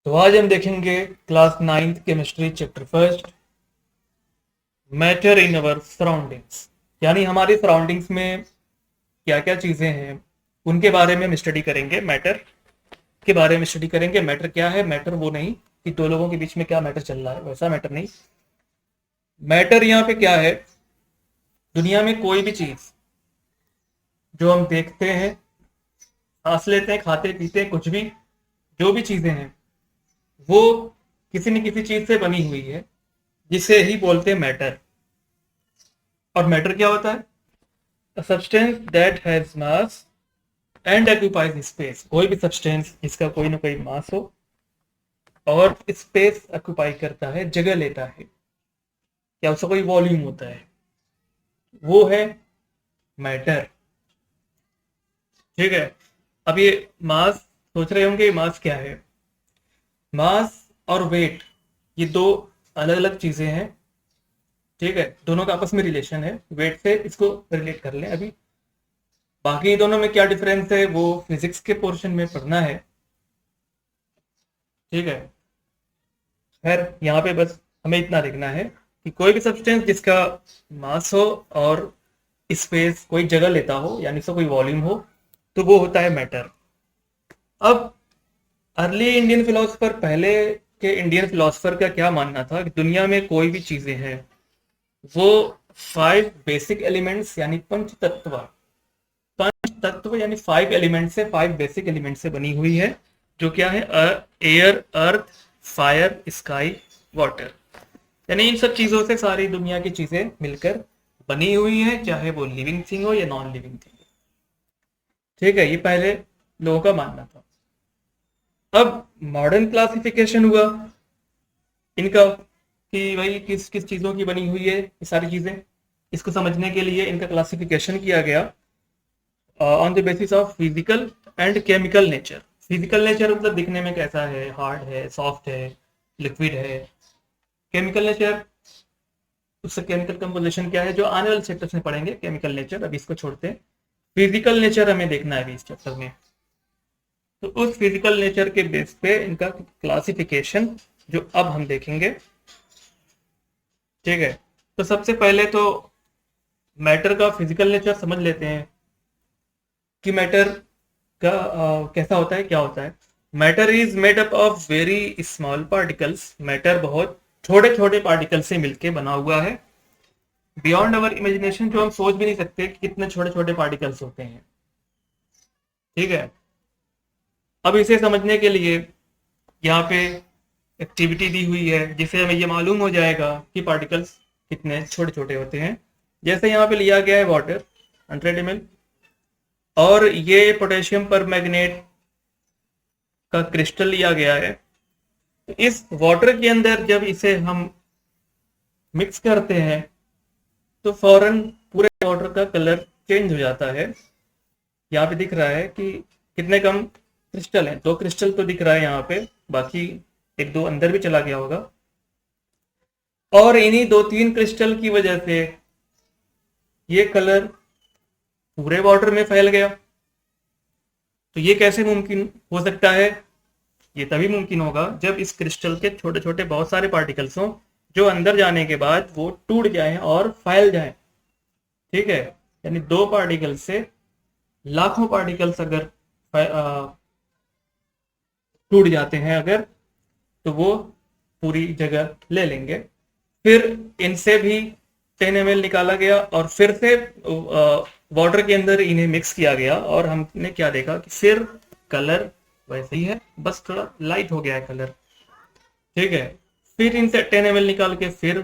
तो आज हम देखेंगे class 9th chemistry chapter first, matter in our surroundings. यानी हमारी सराउंडिंग्स में क्या क्या चीजें हैं उनके बारे में हम स्टडी करेंगे। मैटर के बारे में स्टडी करेंगे। मैटर क्या है? मैटर वो नहीं कि दो लोगों के बीच में क्या मैटर चल रहा है, वैसा मैटर नहीं। मैटर यहाँ पे क्या है? दुनिया में कोई भी चीज जो हम देखते हैं, सांस लेते हैं, खाते पीते हैं, कुछ भी, जो भी चीजें हैं वो किसी न किसी चीज से बनी हुई है, जिसे ही बोलते हैं मैटर। और मैटर क्या होता है? A substance that has mass and occupies space। कोई भी सब्सटेंस जिसका कोई ना कोई मास हो और स्पेस ऑक्यूपाई करता है, जगह लेता है, या उसका कोई वॉल्यूम होता है, वो है मैटर। ठीक है। अब ये मास, सोच रहे होंगे मास क्या है? मास और वेट, ये दो अलग अलग चीजें हैं। ठीक है, दोनों का आपस में रिलेशन है। वेट से इसको रिलेट कर लें अभी। बाकी दोनों में क्या डिफरेंस है वो फिजिक्स के पोर्शन में पढ़ना है। ठीक है। खैर, यहाँ पे बस हमें इतना देखना है कि कोई भी सब्सटेंस जिसका मास हो और स्पेस कोई जगह लेता हो, यानी उसका कोई वॉल्यूम हो, तो वो होता है मैटर। अब अर्ली इंडियन फिलोसफर, पहले के इंडियन फिलोसफर का क्या मानना था कि दुनिया में कोई भी चीजें हैं वो 5 बेसिक एलिमेंट्स यानी पंच तत्व, यानी 5 एलिमेंट से, 5 बेसिक एलिमेंट से बनी हुई है। जो क्या है? एयर, अर्थ, फायर, स्काई, वाटर। यानी इन सब चीजों से सारी दुनिया की चीजें मिलकर बनी हुई है, चाहे वो लिविंग थिंग हो या नॉन लिविंग थिंग। ठीक है, ये पहले लोगों का मानना था। अब मॉडर्न क्लासिफिकेशन हुआ इनका कि भाई किस किस चीजों की बनी हुई है ये सारी चीजें। इसको समझने के लिए इनका क्लासिफिकेशन किया गया on the basis of physical and chemical nature. Physical nature मतलब दिखने में कैसा है, हार्ड है, सॉफ्ट है, लिक्विड है। केमिकल नेचर, उससे केमिकल कंपोजिशन क्या है, जो आने वाले चैप्टर्स में पढ़ेंगे केमिकल नेचर, अभी इसको छोड़ते हैं। फिजिकल नेचर हमें देखना है अभी इस चैप्टर में। तो उस फिजिकल नेचर के बेस पे इनका क्लासिफिकेशन जो अब हम देखेंगे। ठीक है, तो सबसे पहले तो मैटर का फिजिकल नेचर समझ लेते हैं कि मैटर का कैसा होता है, क्या होता है। Matter is made up of very small particles. Matter बहुत छोटे छोटे पार्टिकल से मिलके बना हुआ है। बियॉन्ड अवर इमेजिनेशन, जो हम सोच भी नहीं सकते कि कितने छोटे छोटे पार्टिकल्स होते हैं। ठीक है। अब इसे समझने के लिए यहाँ पे एक्टिविटी दी हुई है जिससे हमें ये मालूम हो जाएगा कि पार्टिकल्स कितने छोटे छोटे होते हैं। जैसे यहाँ पे लिया गया है वाटर 100 ml, और ये पोटेशियम पर मैग्नेट का क्रिस्टल लिया गया है। तो इस वाटर के अंदर जब इसे हम मिक्स करते हैं तो फौरन पूरे वाटर का कलर चेंज हो जाता है। यहाँ पे दिख रहा है कि कितने कम क्रिस्टल हैं, 2 क्रिस्टल तो दिख रहा है यहाँ पे, बाकी 1-2 अंदर भी चला गया होगा। और इन्हीं 2-3 क्रिस्टल की वजह से ये कलर पूरे वाटर में फैल गया। तो ये कैसे मुमकिन हो सकता है? ये तभी मुमकिन होगा जब इस क्रिस्टल के छोटे छोटे बहुत सारे पार्टिकल्स हों, जो अंदर जाने के बाद वो टूट जाएं और फैल जाएं। ठीक है, यानी 2 पार्टिकल से लाखों पार्टिकल्स अगर टूट जाते हैं अगर, तो वो पूरी जगह ले लेंगे। फिर इनसे भी 10 ml निकाला गया और फिर से वाटर के अंदर इन्हें मिक्स किया गया, और हमने क्या देखा कि फिर कलर वैसे ही है, बस थोड़ा लाइट हो गया है कलर। ठीक है, फिर इनसे 10 ml निकाल के फिर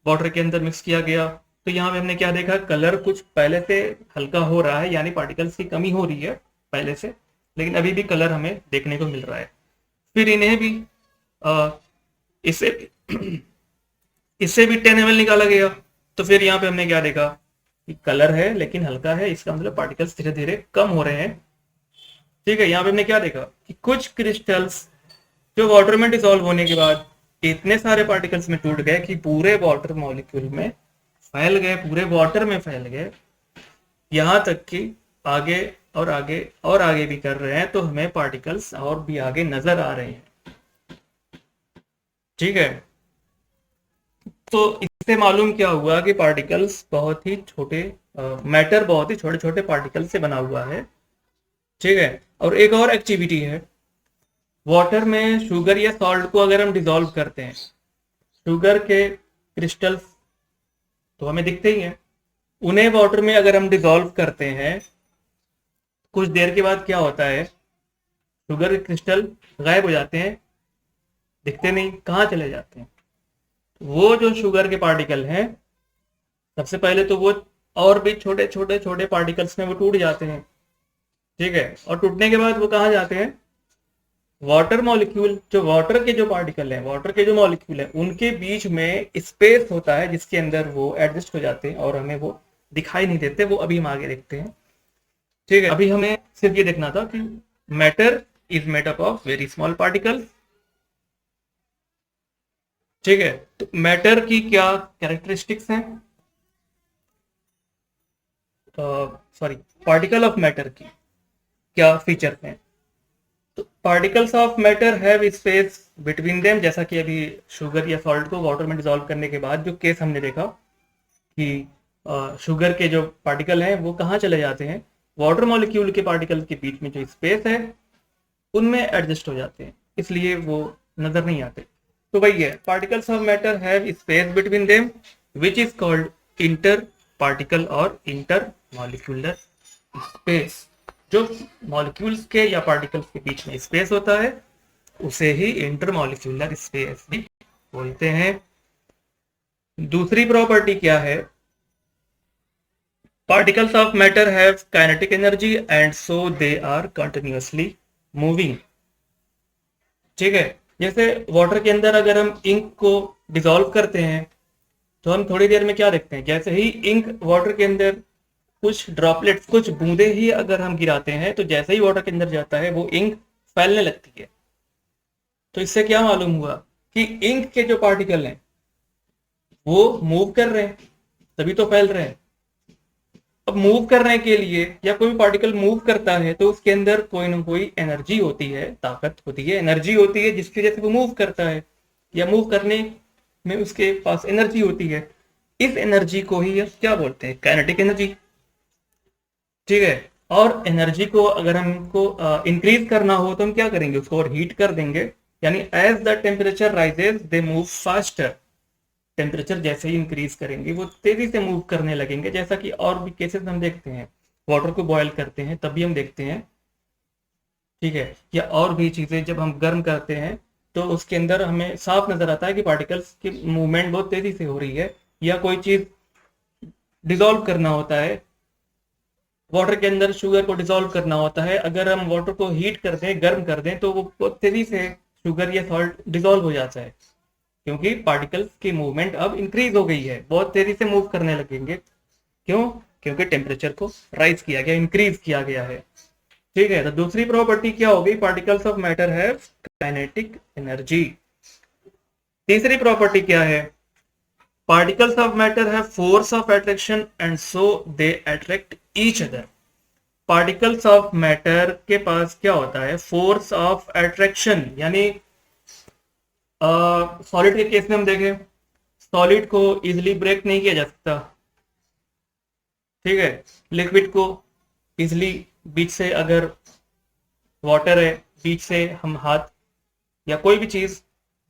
वाटर के अंदर मिक्स किया गया। तो यहाँ पे हमने क्या देखा, कलर कुछ पहले से हल्का हो रहा है, यानी पार्टिकल्स की कमी हो रही है पहले से, लेकिन अभी भी कलर हमें देखने को मिल रहा है। फिर इन्हें भी इसे इससे भी 10 ml निकाला गया। तो फिर यहाँ पे हमने क्या देखा कि कलर है लेकिन हल्का है, इसका मतलब पार्टिकल्स धीरे धीरे कम हो रहे हैं। ठीक है, यहाँ पे हमने क्या देखा कि कुछ क्रिस्टल्स जो वाटर में डिसॉल्व होने के बाद इतने सारे पार्टिकल्स में टूट गए कि पूरे वाटर मॉलिक्यूल में फैल गए, पूरे वाटर में फैल गए। यहाँ तक कि आगे और आगे और आगे भी कर रहे हैं, तो हमें पार्टिकल्स और भी आगे नजर आ रहे हैं। ठीक है। तो इससे मालूम क्या हुआ कि पार्टिकल्स बहुत ही छोटे, मैटर बहुत ही छोटे छोटे पार्टिकल से बना हुआ है। ठीक है। और एक और एक्टिविटी है, वाटर में शुगर या सॉल्ट को अगर हम डिसॉल्व करते हैं, शुगर के क्रिस्टल्स तो हमें दिखते ही हैं, उन्हें वाटर में अगर हम डिसॉल्व करते हैं, कुछ देर के बाद क्या होता है, शुगर के क्रिस्टल गायब हो जाते हैं, दिखते नहीं, कहाँ चले जाते हैं। वो जो शुगर के पार्टिकल हैं, सबसे पहले तो वो और भी छोटे छोटे छोटे पार्टिकल्स में वो टूट जाते हैं। ठीक है। और टूटने के बाद वो कहाँ जाते हैं, वाटर मॉलिक्यूल, जो वाटर के जो पार्टिकल हैं, वाटर के जो मॉलिक्यूल हैं, उनके बीच में स्पेस होता है जिसके अंदर वो एडजस्ट हो जाते हैं और हमें वो दिखाई नहीं देते। वो अभी हम आगे देखते हैं। ठीक है। अभी हमें सिर्फ ये देखना था कि matter is made up of very small particles. ठीक है। तो मैटर की क्या कैरेक्टरिस्टिक्स हैं, सॉरी, पार्टिकल ऑफ मैटर की क्या फीचर हैं। तो particles of matter have space between them, जैसा कि अभी शुगर या सॉल्ट को वाटर में डिसॉल्व करने के बाद जो केस हमने देखा कि शुगर के जो पार्टिकल हैं वो कहाँ चले जाते हैं, वाटर मॉलिक्यूल के पार्टिकल के बीच में जो स्पेस है उनमें एडजस्ट हो जाते हैं, इसलिए वो नजर नहीं आते। तो वही है, particles of matter have space between them which is called inter particle और इंटर मॉलिक्यूलर स्पेस। जो मॉलिक्यूल्स के या पार्टिकल्स के बीच में स्पेस होता है उसे ही इंटरमॉलिक्यूलर स्पेस भी बोलते हैं। दूसरी प्रॉपर्टी क्या है, particles of matter have kinetic energy and so they are continuously moving. ठीक है। जैसे वाटर के अंदर अगर हम इंक को डिसॉल्व करते हैं तो हम थोड़ी देर में क्या देखते हैं, जैसे ही इंक वाटर के अंदर कुछ ड्रॉपलेट्स, कुछ बूंदे ही अगर हम गिराते हैं तो जैसे ही वाटर के अंदर जाता है वो इंक फैलने लगती है। तो इससे क्या मालूम हुआ कि इंक के जो पार्टिकल हैं वो मूव कर रहे हैं, तभी तो फैल रहे हैं। अब मूव करने के लिए या कोई पार्टिकल मूव करता है तो उसके अंदर कोई ना कोई एनर्जी होती है, ताकत होती है, एनर्जी होती है जिसकी वजह से वो मूव करता है या मूव करने में उसके पास एनर्जी होती है। इस एनर्जी को ही क्या बोलते हैं, काइनेटिक एनर्जी। ठीक है। और एनर्जी को अगर हमको इंक्रीज करना हो तो हम क्या करेंगे, उसको और हीट कर देंगे, यानी as the temperature rises they move faster. Temperature जैसे ही इंक्रीज करेंगे वो तेजी से मूव करने लगेंगे, जैसा कि और भी केसेस हम देखते हैं, वाटर को बॉयल करते हैं तभी हम देखते हैं। ठीक है। या और भी चीजें जब हम गर्म करते हैं तो उसके अंदर हमें साफ नजर आता है कि पार्टिकल्स की मूवमेंट बहुत तेजी से हो रही है। या कोई चीज डिसॉल्व करना होता है, वाटर के अंदर शुगर को डिसॉल्व करना होता है, अगर हम वाटर को हीट कर दें, गर्म कर दें, तो वो बहुत तेजी से शुगर या सॉल्ट डिसॉल्व हो जाता है, क्योंकि पार्टिकल्स की मूवमेंट अब इंक्रीज हो गई है, बहुत तेजी से मूव करने लगेंगे। क्यों? क्योंकि टेम्परेचर को राइज किया गया, इंक्रीज किया गया है। ठीक है। तो दूसरी प्रॉपर्टी क्या होगी, particles of matter have kinetic energy. तीसरी प्रॉपर्टी क्या है, particles of matter have force of attraction and so they attract each other। particles of matter के पास क्या होता है, force of attraction, यानी सॉलिड के केस में हम देखें, सॉलिड को इजिली ब्रेक नहीं किया जा सकता। ठीक है। लिक्विड को इजिली बीच से, अगर वाटर है बीच से हम हाथ या कोई भी चीज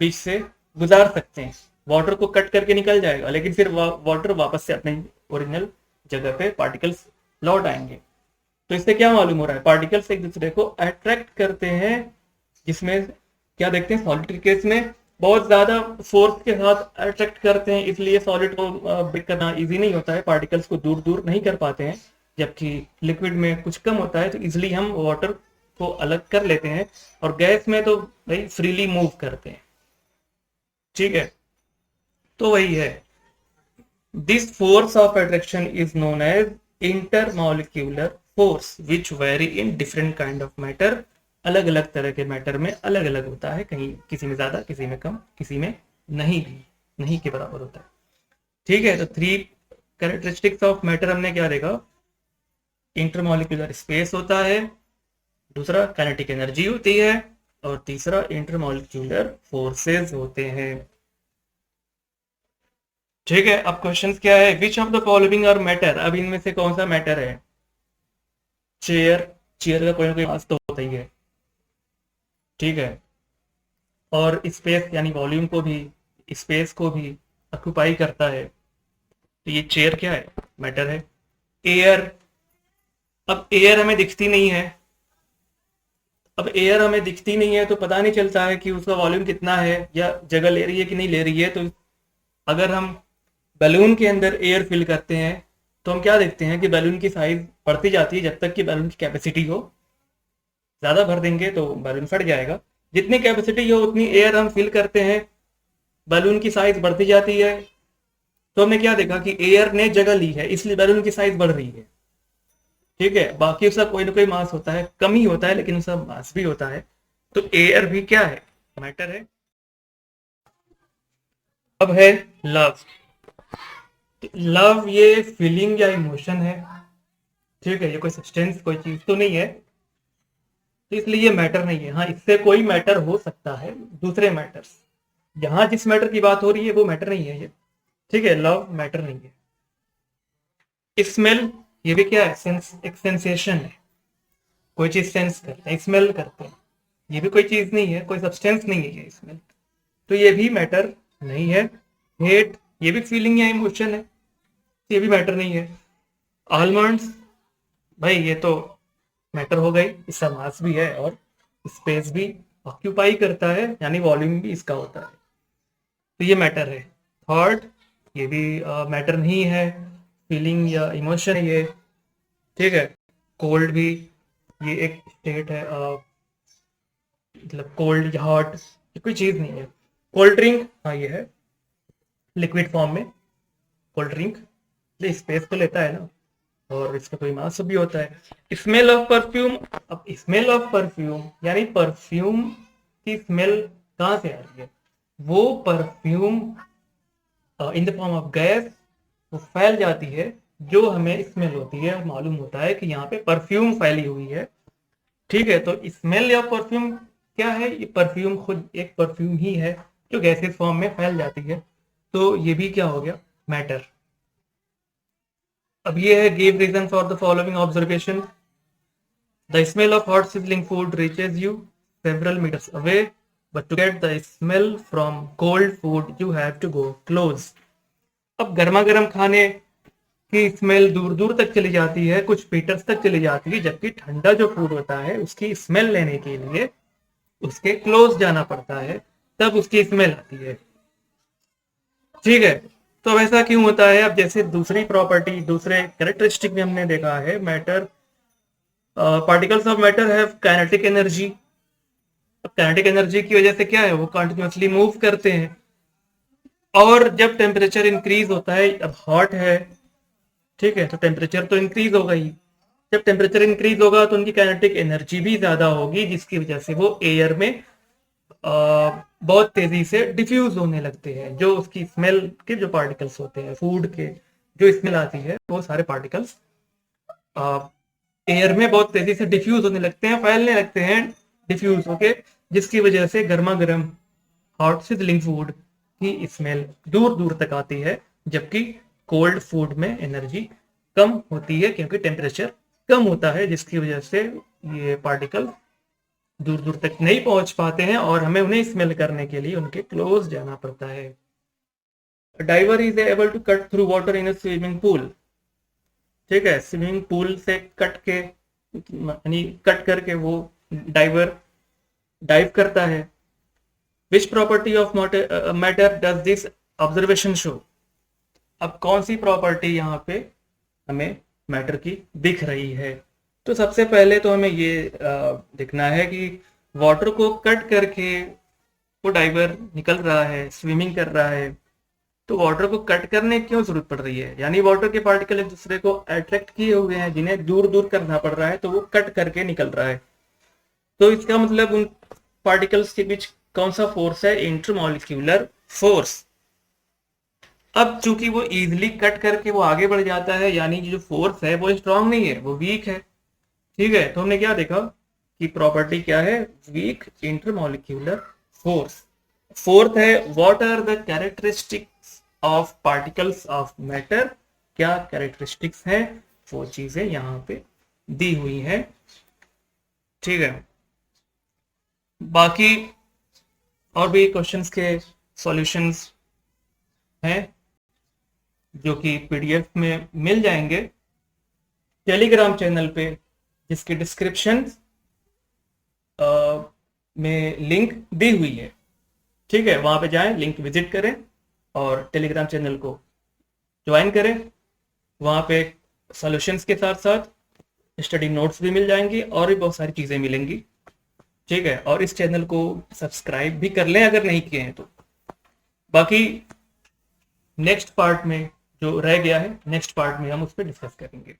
बीच से गुजार सकते हैं, वाटर को कट करके निकल जाएगा, लेकिन फिर वाटर वापस से अपने ओरिजिनल जगह पे पार्टिकल्स लौट आएंगे। तो इससे क्या मालूम हो रहा है, पार्टिकल्स एक दूसरे को अट्रैक्ट करते हैं, जिसमें क्या देखते हैं, सॉलिड के केस में बहुत ज्यादा फोर्स के साथ अट्रैक्ट करते हैं, इसलिए सॉलिड को ब्रेक करना इजी नहीं होता है, पार्टिकल्स को दूर दूर नहीं कर पाते हैं। जबकि लिक्विड में कुछ कम होता है तो इजिली हम वाटर को अलग कर लेते हैं, और गैस में तो भाई फ्रीली मूव करते हैं। ठीक है। तो वही है, this force of attraction is known as intermolecular force which vary in different kind of matter. अलग अलग तरह के मैटर में अलग अलग होता है, कहीं किसी में ज्यादा, किसी में कम, किसी में नहीं भी नहीं के बराबर होता है। ठीक है। तो 3 कैरेक्टरिस्टिक्स ऑफ मैटर हमने क्या देखा, इंटरमॉलिक्यूलर स्पेस होता है, दूसरा काइनेटिक एनर्जी होती है, और तीसरा इंटरमॉलिक्यूलर फोर्सेस होते हैं। ठीक है, अब क्वेश्चन क्या है, which of the following are matter. अब इनमें से कौन सा मैटर है? चेयर, चेयर का कोई ना कोई मास तो होता ही है, ठीक है। और स्पेस यानी वॉल्यूम को भी, स्पेस को भी ऑक्यूपाई करता है, तो ये चेयर क्या है? मैटर है। एयर, अब एयर हमें दिखती नहीं है, अब एयर हमें दिखती नहीं है तो पता नहीं चलता है कि उसका वॉल्यूम कितना है या जगह ले रही है कि नहीं ले रही है। तो अगर हम बैलून के अंदर एयर फिल करते हैं तो हम क्या देखते हैं कि बैलून की साइज बढ़ती जाती है जब तक कि बैलून की कैपेसिटी हो। ज़्यादा भर देंगे तो बैलून फट जाएगा, जितनी कैपेसिटी हो उतनी एयर हम फिल करते हैं, बैलून की साइज बढ़ती जाती है। तो हमने क्या देखा कि एयर ने जगह ली है इसलिए बैलून की साइज बढ़ रही है, ठीक है। बाकी उसका कोई ना कोई मास होता है, कम ही होता है लेकिन उसका मास भी होता है। तो एयर भी क्या है? मैटर है। अब है लव। लव ये फीलिंग या इमोशन है, ठीक है। ये कोई सब्सटेंस, कोई चीज तो नहीं है, तो इसलिए ये मैटर नहीं है। हाँ, इससे कोई मैटर हो सकता है, दूसरे मैटर्स। यहाँ जिस मैटर की बात हो रही है वो मैटर नहीं है ये, ठीक है। लव मैटर नहीं है। स्मेल, ये भी क्या है? एक सेंसेशन है, कोई चीज सेंस करते हैं, स्मेल करते हैं, ये भी कोई चीज नहीं है, कोई सब्सटेंस नहीं है ये स्मेल, तो ये भी मैटर नहीं है। हेट, ये भी फीलिंग या इमोशन है, ये भी मैटर नहीं है। आलमंड्स, भाई ये तो मैटर हो गई, इसका मास भी है और स्पेस भी ऑक्यूपाई करता है, यानी वॉल्यूम भी इसका होता है, तो ये मैटर है। थॉट, ये भी मैटर नहीं है, फीलिंग या इमोशन है ये, ठीक है। कोल्ड भी, ये एक स्टेट है, मतलब कोल्ड या हॉट, ये कोई चीज नहीं है। कोल्ड ड्रिंक, हाँ ये है लिक्विड फॉर्म में कोल्ड ड्रिंक, ये स्पेस तो लेता है ना, और इसका कोई मास भी होता है। स्मेल ऑफ परफ्यूम, अब स्मेल ऑफ परफ्यूम यानी परफ्यूम की स्मेल कहाँ से आ रही है? वो perfume in the form of gas वो फैल जाती है, जो हमें स्मेल होती है और मालूम होता है कि यहाँ पे परफ्यूम फैली हुई है, ठीक है। तो स्मेल या परफ्यूम क्या है? ये परफ्यूम खुद एक परफ्यूम ही है जो गैसेस फॉर्म में फैल जाती है, तो ये भी क्या हो गया? मैटर। अब ये है, give reason for the following observation. The smell of hot sizzling food reaches you several meters away, but to get the smell from cold food you have to go close. अब गर्मा गर्म खाने की smell दूर दूर तक चली जाती है, कुछ मीटर्स तक चली जाती है, जबकि ठंडा जो फूड होता है उसकी स्मेल लेने के लिए उसके क्लोज जाना पड़ता है, तब उसकी स्मेल आती है, ठीक है। तो अब ऐसा क्यों होता है? अब जैसे दूसरी प्रॉपर्टी, दूसरे कैरेक्टरिस्टिक में हमने देखा है, matter, particles of matter have kinetic energy. अब काइनेटिक एनर्जी की वजह से क्या है? वो कंटिन्यूअसली मूव करते हैं, और जब टेम्परेचर इंक्रीज होता है, अब हॉट है, ठीक है, तो टेम्परेचर तो इंक्रीज होगा ही। जब टेम्परेचर इंक्रीज होगा तो उनकी काइनेटिक एनर्जी भी ज्यादा होगी, जिसकी वजह से वो एयर में बहुत तेजी से डिफ्यूज होने लगते हैं। जो उसकी स्मेल के जो पार्टिकल्स होते हैं, फूड के जो स्मेल आती है, वो सारे पार्टिकल्स एयर में बहुत तेजी से डिफ्यूज होने लगते हैं, फैलने लगते हैं, डिफ्यूज होके, जिसकी वजह से गर्मा गर्म हॉट सिजलिंग फूड की स्मेल दूर दूर तक आती है, जबकि कोल्ड फूड में एनर्जी कम होती है क्योंकि टेम्परेचर कम होता है, जिसकी वजह से ये पार्टिकल दूर दूर तक नहीं पहुंच पाते हैं और हमें उन्हें स्मेल करने के लिए उनके क्लोज जाना पड़ता है। Diver is able to cut through water in a swimming pool, ठीक है। स्विमिंग पूल से कट के, यानी कट करके वो डाइवर डाइव करता है। Which property of matter does this observation show. अब कौन सी प्रॉपर्टी यहाँ पे हमें मैटर की दिख रही है? तो सबसे पहले तो हमें ये देखना है कि वाटर को कट करके वो डाइवर निकल रहा है, स्विमिंग कर रहा है, तो वाटर को कट करने की क्यों जरूरत पड़ रही है? यानी वाटर के पार्टिकल एक दूसरे को अट्रैक्ट किए हुए हैं, जिन्हें दूर दूर करना पड़ रहा है, तो वो कट करके निकल रहा है। तो इसका मतलब उन पार्टिकल्स के बीच कौन सा फोर्स है? Intermolecular force. अब चूंकि वो इजिली कट करके वो आगे बढ़ जाता है, यानी जो फोर्स है वो स्ट्रांग नहीं है, वो वीक है, ठीक है। तो हमने क्या देखा की प्रॉपर्टी क्या है, वीक इंटरमॉलिक्यूलर फोर्स। फोर्थ है what are the characteristics of particles of matter, क्या कैरेक्टरिस्टिक्स है, वो चीजें यहाँ पे दी हुई है। ठीक है, बाकी और भी क्वेश्चंस के सॉल्यूशंस हैं जो कि पीडीएफ में मिल जाएंगे टेलीग्राम चैनल पे, जिसकी डिस्क्रिप्शन में लिंक दी हुई है। ठीक है, वहां पे जाएं, लिंक विजिट करें और टेलीग्राम चैनल को ज्वाइन करें। वहां पे सॉल्यूशंस के साथ साथ स्टडी नोट्स भी मिल जाएंगी और भी बहुत सारी चीज़ें मिलेंगी। ठीक है, और इस चैनल को सब्सक्राइब भी कर लें अगर नहीं किए हैं तो। बाकी नेक्स्ट पार्ट में जो रह गया है, नेक्स्ट पार्ट में हम उस पर डिस्कस करेंगे।